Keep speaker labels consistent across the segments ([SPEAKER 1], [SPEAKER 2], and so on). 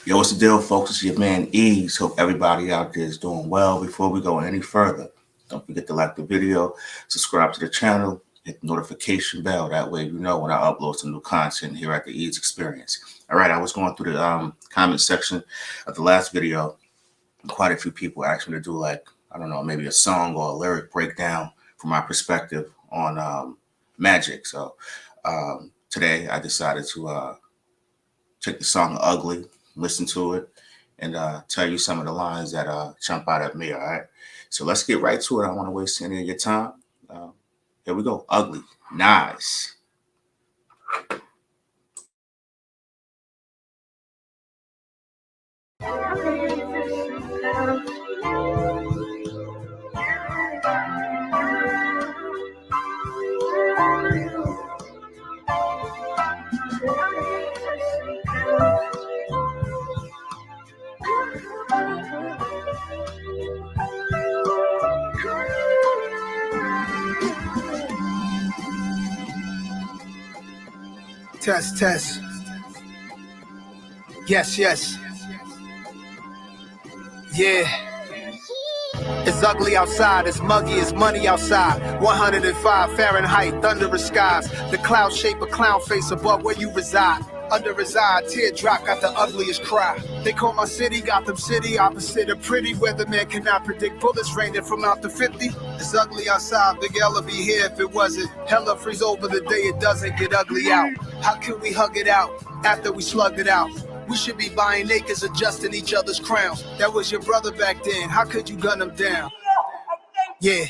[SPEAKER 1] Yo, what's the deal, folks? It's your man Ease. Hope everybody out there is doing well. Before we go any further, don't forget to like the video, subscribe to the channel, hit the notification bell. That way you know when I upload some new content here at the Ease Experience. All right, I was going through the comment section of the last video. Quite a few people asked me to do I don't know, maybe a song or a lyric breakdown from my perspective on Magic. So today I decided to take the song Ugly, listen to it, and tell you some of the lines that jump out at me, all right? So let's get right to it. I don't want to waste any of your time. Uh, Here we go. Ugly. Nas.
[SPEAKER 2] Test, test. Yes, yes. Yeah. It's ugly outside, it's muggy, it's money outside. 105 Fahrenheit, thunderous skies. The cloud shape a clown face above where you reside. Under his eye, teardrop got the ugliest cry. They call my city Gotham City, opposite of pretty. Weatherman cannot predict bullets raining from out the 50. It's ugly outside, Big L would be here if it wasn't. Hella freeze over the day it doesn't get ugly out. How can we hug it out after we slugged it out? We should be buying acres, adjusting each other's crowns. That was your brother back then, how could you gun him down? Yeah.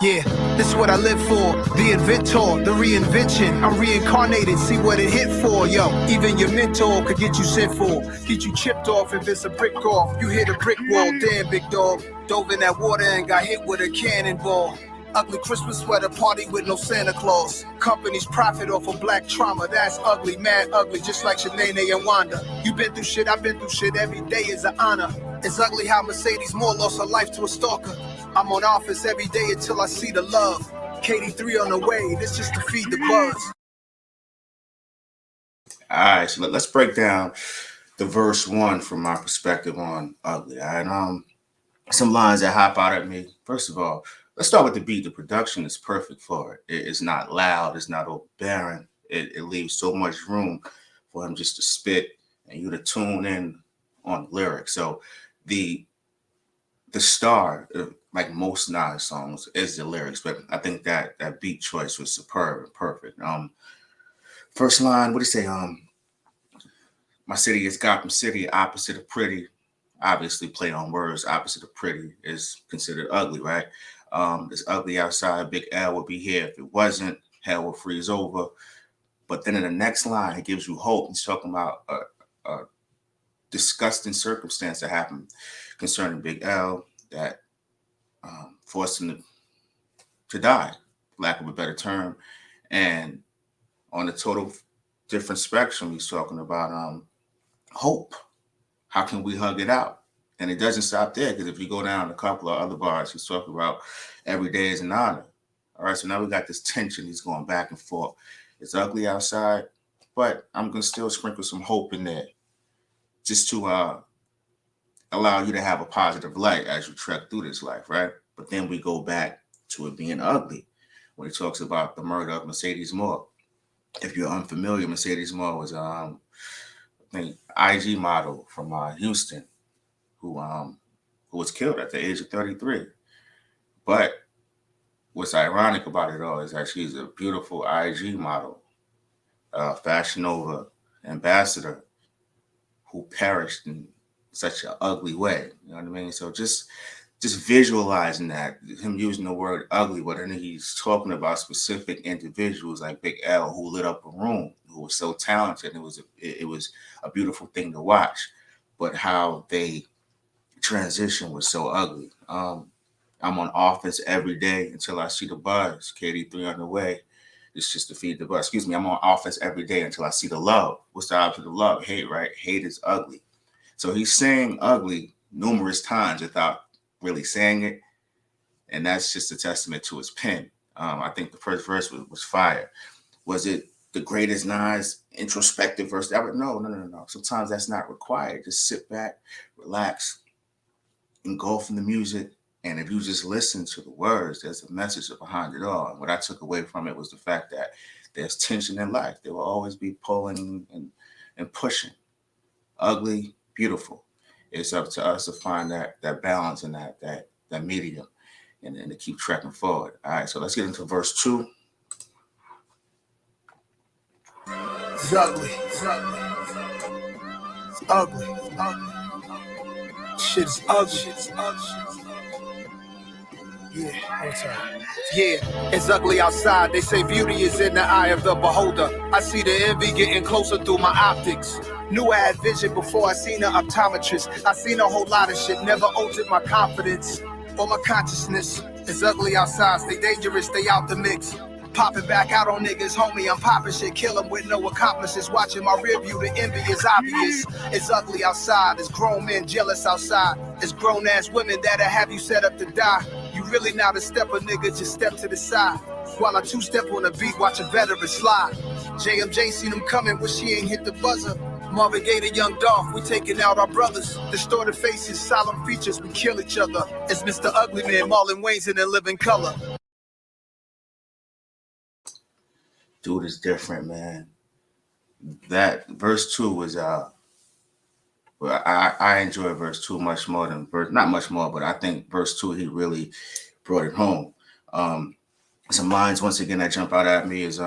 [SPEAKER 2] Yeah, this is what I live for. The inventor, the reinvention. I'm reincarnated, see what it hit for. Yo, even your mentor could get you sent for. Get you chipped off if it's a brick off. You hit a brick wall, damn big dog. Dove in that water and got hit with a cannonball. Ugly Christmas sweater party with no Santa Claus. Companies profit off of black trauma. That's ugly, mad ugly, just like Shanae and Wanda. You been through shit, I've been through shit. Every day is an honor. It's ugly how Mercedes Moore lost her life to a stalker. I'm on office every day until I see the love. KD3 on the way, this just to feed the buzz.
[SPEAKER 1] All right, so let's break down the verse one from my perspective on Ugly. All right, some lines that hop out at me. First of all, let's start with the beat. The production is perfect for it. It's not loud. It's not overbearing. It leaves so much room for him just to spit and you to tune in on lyrics. So the star, like most Nas songs, is the lyrics. But I think that beat choice was superb and perfect. First line, what do you say? My city is Gotham City, opposite of pretty. Obviously, play on words. Opposite of pretty is considered ugly, right? It's ugly outside. Big L would be here if it wasn't. Hell will freeze over. But then in the next line, it gives you hope. He's talking about a disgusting circumstance that happened concerning Big L that forced him to die, for lack of a better term. And on a total different spectrum, he's talking about hope. How can we hug it out? And it doesn't stop there, because if you go down a couple of other bars, he's talking about every day is an honor. All right, so now we got this tension. He's going back and forth. It's ugly outside, but I'm going to still sprinkle some hope in there just to allow you to have a positive light as you trek through this life, right? But then we go back to it being ugly when he talks about the murder of Mercedes Moore. If you're unfamiliar, Mercedes Moore was I think IG model from Houston who was killed at the age of 33. But what's ironic about it all is that she's a beautiful IG model, Fashion Nova ambassador who perished in such an ugly way. You know what I mean? So just visualizing that, him using the word ugly, but then he's talking about specific individuals like Big L who lit up a room, who was so talented. It was a beautiful thing to watch, but how they transition was so ugly. I'm on offense every day until I see the buzz. KD3 on the way. It's just to feed the buzz. Excuse me. I'm on offense every day until I see the love. What's the opposite of love? Hate, right? Hate is ugly. So he's saying ugly numerous times without really saying it. And that's just a testament to his pen. I think the first verse was fire. Was it the greatest Nas introspective verse ever. No, no, no, no, no. Sometimes that's not required. Just sit back, relax, engulf in the music. And if you just listen to the words, there's a message behind it all. And what I took away from it was the fact that there's tension in life. There will always be pulling and pushing. Ugly, beautiful. It's up to us to find that balance and that medium and then to keep trekking forward. All right, so let's get into verse 2.
[SPEAKER 2] It's ugly. It's ugly. It's ugly. It's ugly. Shit's ugly. Shit's ugly. Yeah, one time. Yeah, it's ugly outside. They say beauty is in the eye of the beholder. I see the envy getting closer through my optics. Knew I had vision before I seen an optometrist. I seen a whole lot of shit, never altered my confidence or my consciousness. It's ugly outside, stay dangerous, stay out the mix. Popping back out on niggas, homie, I'm popping shit, kill them with no accomplices. Watching my rear view, the envy is obvious. It's ugly outside, it's grown men jealous outside. It's grown ass women that'll have you set up to die. You really not a stepper, nigga, just step to the side. While I two-step on the beat, watch a veteran slide. JMJ seen them coming, wish she ain't hit the buzzer. Marvin Gaye, the young Dolph, we taking out our brothers. Distorted faces, solemn features, we kill each other. It's Mr. Ugly Man, Marlon Wayne's in a living color.
[SPEAKER 1] Dude is different, man. That verse 2 was well, I enjoy verse 2 much more than not much more, but I think verse 2 he really brought it home. Some lines once again that jump out at me is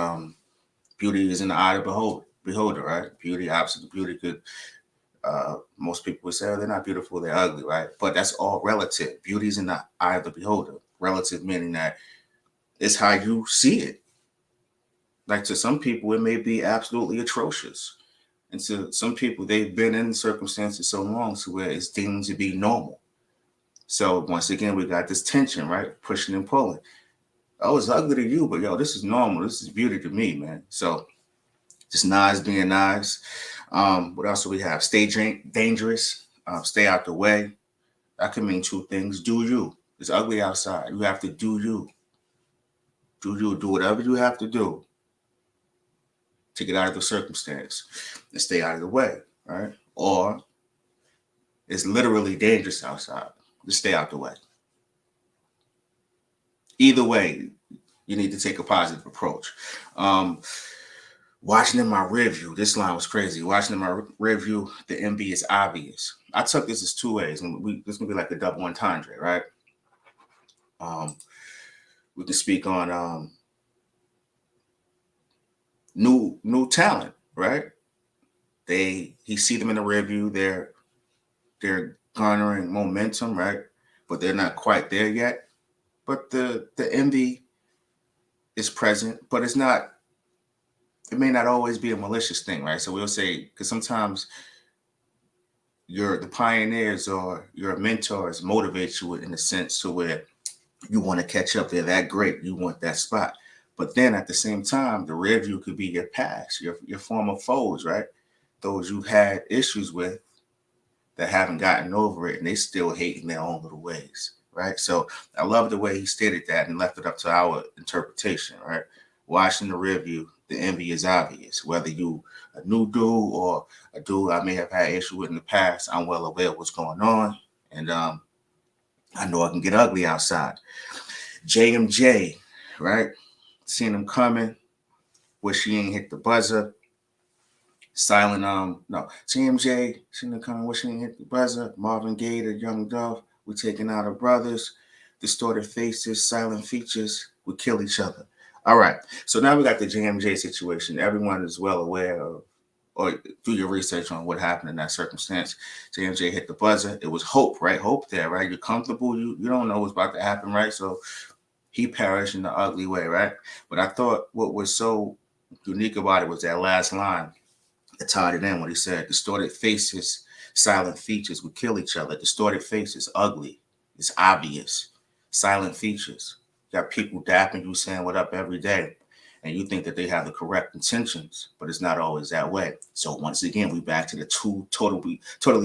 [SPEAKER 1] beauty is in the eye of the beholder, right? Beauty, opposite of beauty could most people would say, oh, they're not beautiful, they're ugly, right? But that's all relative. Beauty is in the eye of the beholder. Relative meaning that it's how you see it. Like to some people, it may be absolutely atrocious. And to some people, they've been in circumstances so long to where it's deemed to be normal. So once again, we got this tension, right? Pushing and pulling. Oh, it's ugly to you, but yo, this is normal. This is beauty to me, man. So just Nas being Nas. What else do we have? Stay dangerous. Stay out the way. That can mean two things. Do you. It's ugly outside. You have to do you. Do you. Do whatever you have to do to get out of the circumstance and stay out of the way, right? Or it's literally dangerous outside. Just stay out the way. Either way, you need to take a positive approach. Watching in my review, this line was crazy. Watching in my review, the envy is obvious. I took this as two ways, and this is gonna be like a double entendre, right? We can speak on new talent, right? He see them in the review, they're garnering momentum, right? But they're not quite there yet. But the envy is present, but it may not always be a malicious thing, right? So we'll say, because sometimes the pioneers or your mentors motivate you in a sense to where you want to catch up. They're that great. You want that spot. But then at the same time, the rear view could be your past, your former foes, right? Those you've had issues with that haven't gotten over it and they still hate in their own little ways, right? So I love the way he stated that and left it up to our interpretation, right? Watching the rear view, the envy is obvious. Whether you a new dude or a dude I may have had issue with in the past, I'm well aware of what's going on. And I know I can get ugly outside. JMJ, right? Seeing him coming, wish he ain't hit the buzzer. Silent, no, JMJ, seeing him coming, wish he ain't hit the buzzer. Marvin Gaye, the young Dolph, we taking out our brothers. Distorted faces, silent features, we kill each other. All right, so now we got the JMJ situation. Everyone is well aware of, or do your research on what happened in that circumstance. JMJ hit the buzzer. It was hope, right? Hope there, right? You're comfortable. You don't know what's about to happen, right? So he perished in the ugly way, right? But I thought what was so unique about it was that last line that tied it in when he said, distorted faces, silent features would kill each other. Distorted faces, ugly. It's obvious. Silent features. You got people dapping you, saying what up every day. And you think that they have the correct intentions, but it's not always that way. So once again, we back to the two totally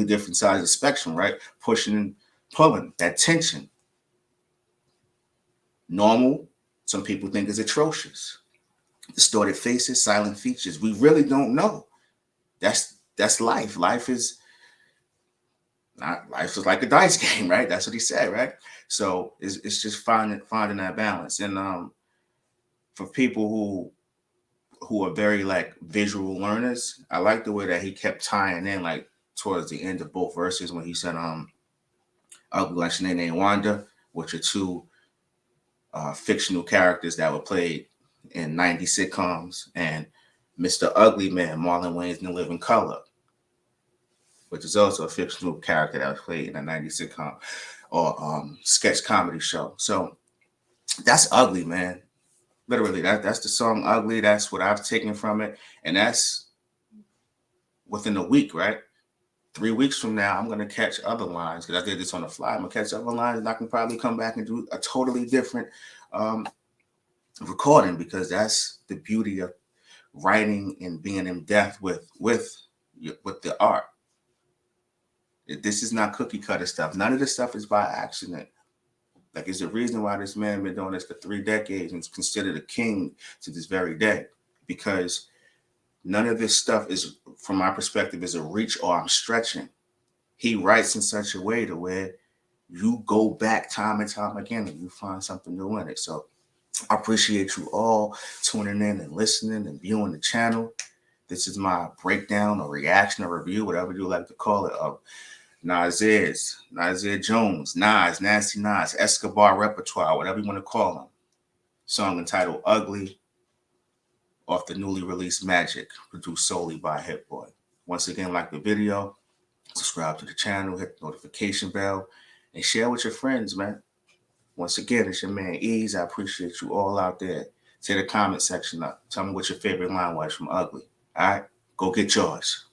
[SPEAKER 1] different sides of the spectrum, right? Pushing and pulling, that tension. Normal, some people think is atrocious. distorted faces, silent features. We really don't know. That's life. Life is like a dice game, right? That's what he said, right? So it's just finding that balance. And for people who are very like visual learners, I like the way that he kept tying in like towards the end of both verses when he said Ugly like Shanae and Wanda, which are two fictional characters that were played in 90s sitcoms, and Mr. Ugly Man, Marlon Wayans in The Living Color, which is also a fictional character that was played in a 90s sitcom or sketch comedy show. So that's Ugly, man. Literally, that's the song Ugly. That's what I've taken from it. And that's within a week, right? 3 weeks from now, I'm gonna catch other lines because I did this on the fly. I'm gonna catch other lines, and I can probably come back and do a totally different um, recording, because that's the beauty of writing and being in depth with the art. This is not cookie cutter stuff. None of this stuff is by accident. Like, it's the reason why this man been doing this for 3 decades and is considered a king to this very day, because none of this stuff is, from my perspective, is a reach or I'm stretching. He writes in such a way to where you go back time and time again and you find something new in it. So I appreciate you all tuning in and listening and viewing the channel. This is my breakdown or reaction or review, whatever you like to call it, of Nasir Jones, Nas, Nasty Nas, Escobar Repertoire, whatever you want to call him. Song entitled Ugly, off the newly released Magic, produced solely by Hitboy. Once again, like the video, subscribe to the channel, hit the notification bell, and share with your friends, man. Once again, it's your man Ease. I appreciate you all out there. Take the comment section up. Tell me what your favorite line was from Ugly. All right? Go get yours.